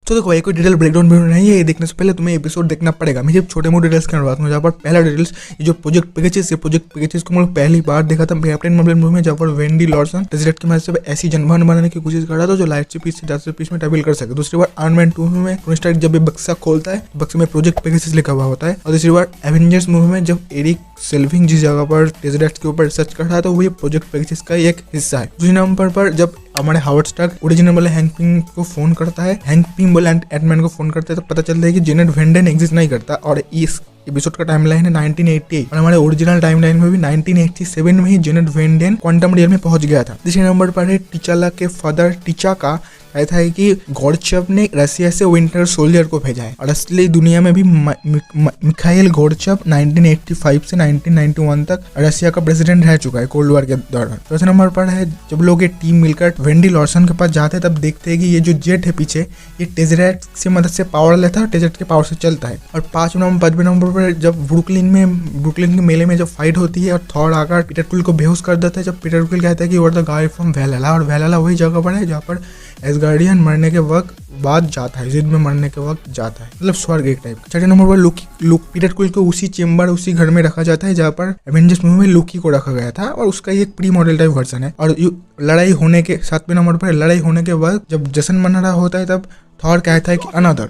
तो देखो भाई कोई डिटेल ब्रेकडाउन वीडियो नहीं है, ये देखने से पहले तुम्हें एपिसोड देखना पड़ेगा। मैं जब छोटे मोटे डिटेल्स की बात करूँ, जहाँ पर पहला डिटेल्स ये जो प्रोजेक्ट पेगेसिस, ये प्रोजेक्ट पेगेसिस को मैं पहली बार देखा था कैप्टन मार्वल मूवी में, जहाँ पर वेंडी लॉर्सन टेज़रेक्ट की मदद से ऐसी जानवर बनाने की कोशिश कर रहा था जो लाइट से पीस से 10 पीस में ट्रैवल कर सके। दूसरी बार आयरन मैन 2 में टोनी स्टार्क जब ये बक्सा खोलता है, बक्से में प्रोजेक्ट पेगेसिस लिखा हुआ होता है। और तीसरी बार एवेंजर्स मूवी में जब एरिक सेल्विंग जिस जगह पर टेज़रेक्ट के ऊपर रिसर्च कर रहा था, वो ये प्रोजेक्ट पेगेसिस का एक हिस्सा है। दूसरे नंबर पर जब हमारे हावर्ड स्टार्क ओरिजिनल वाले हैंक पिंग को फोन करता है, हैंक पिंग वाले एंटमैन को फोन करता है, तो पता चलता है कि जेनेट वेंडन एग्जिस्ट नहीं करता और इस एपिसोड का टाइमलाइन है 1988 और हमारे ओरिजिनल टाइमलाइन में भी 1987 में ही जेनेट वेंडन क्वांटम रियल में पहुंच गया था। तीसरे नंबर पर है टिचाला के फादर टिचाका कहता है कि गोर्चव ने रसिया से विंटर सोल्जर को भेजा है और असली दुनिया में भी मिखाइल गोर्चव 1985 से 1991 तक रसिया का प्रेसिडेंट रह चुका है कोल्ड वॉर के दौरान। चौथे नंबर पर है जब लोग ये टीम मिलकर वेंडी लॉर्सन के पास जाते हैं, तब देखते हैं कि ये जो जेट है पीछे, ये टेज़रेक्ट से मदद से पावर लेता है और टेज़रेक्ट के पावर से चलता है। और पांचवें नंबर पर जब ब्रुकलिन के मेले में जब फाइट होती है और थॉर आकर पीटर क्विल को बेहोश कर देता है, जब पीटर क्विल कहता है कि you are the guy from Valhalla, और वैलहल्ला वही जगह पर है जहाँ पर एसगार्डियन मरने के वक्त बाद जाता है, जिद में मरने के वक्त जाता है, मतलब स्वर्ग एक टाइप का। छठे नंबर पर पीटर क्विल को उसी चेम्बर, उसी घर में रखा जाता है जहाँ पर एवेंजर्स मूवी में लोकी को रखा गया था और उसका एक प्री मॉडल टाइप वर्जन है। और लड़ाई होने के 7वें नंबर पर लड़ाई होने के बाद जब जश्न मना रहा होता है, तब थॉर कहता है कि अनदर,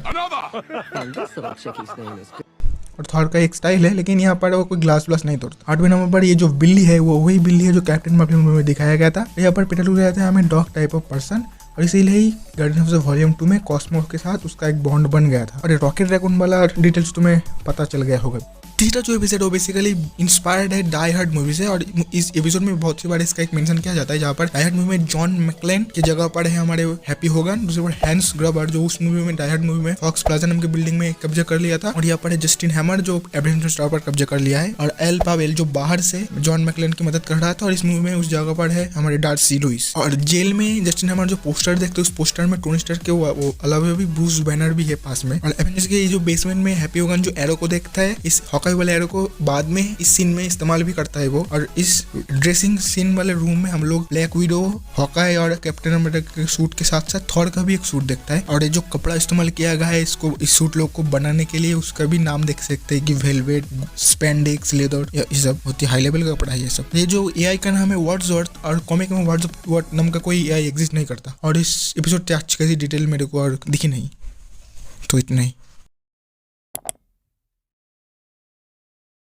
और थॉर का एक स्टाइल है, लेकिन यहाँ पर वो कोई ग्लास नहीं तोड़ता। 8वें नंबर पर ये जो बिल्ली है वो वही बिल्ली है जो कैप्टन मार्वल मूवी में दिखाया गया था। यहाँ पर पीटर क्विल कहता है हमें डॉग टाइप ऑफ पर्सन, और इसीलिए ही गार्डियंस ऑफ द वॉल्यूम 2 में कॉस्मोस के साथ उसका एक बॉन्ड बन गया था। और ये रॉकेट रैकून वाला डिटेल्स तुम्हें पता चल गया होगा। तीसरा जो एपिसोड वो बेसिकली इंस्पायर्ड है डाई हार्ड मूवी से, और इस एपिसोड में बहुत सी बार इसका एक मेंशन किया जाता है, जहाँ पर डाई हार्ड मूवी में जॉन मैकक्लेन की जगह पर है हमारे हैप्पी होगन, दूसरे पर हैंस ग्रबर जो उस मूवी में डाई हार्ड मूवी में फॉक्स प्लाजा नाम की बिल्डिंग में कब्जा कर लिया था, और यहाँ पर है जस्टिन हैमर जो एवेंजर्स टावर पर कब्जा कर लिया है, और एल पावेल जो बाहर से जॉन मैकक्लेन की मदद कर रहा था, और इस मूवी में उस जगह पर है हमारे डार्सी लुइस। और जेल में जस्टिन हैमर जो पोस्टर देखते उस पोस्टर में टोनी स्टार्क के वो अलावा भी ब्रूस बैनर भी है पास में। और एवेंजर्स के जो बेसमेंट में हैप्पी होगन जो एरो को देखता है, इस हॉकाई वाले एरो को बाद में इस सीन में इस्तेमाल भी करता है वो। और इस ड्रेसिंग सीन वाले रूम में हम लोग ब्लैक विडो, हॉकाई और कैप्टन अमेरिका के सूट के साथ साथ थॉर का भी एक सूट देखता है। और ये जो कपड़ा इस्तेमाल किया गया है इसको, इस सूट लोग को बनाने के लिए, उसका भी नाम देख सकते हैं कि वेलवेट, स्पेंडेक्स, लेदर, ये सब बहुत ही हाई लेवल का कपड़ा है ये सब। ये जो एआई का नाम है वर्ड्सवर्थ, और कॉमिक में वर्ड्सवर्थ नाम का कोई एआई एग्जिस्ट नहीं करता। और इस एपिसोड से अच्छी खासी डिटेल मेरे को और दिखी नहीं, तो इतना ही।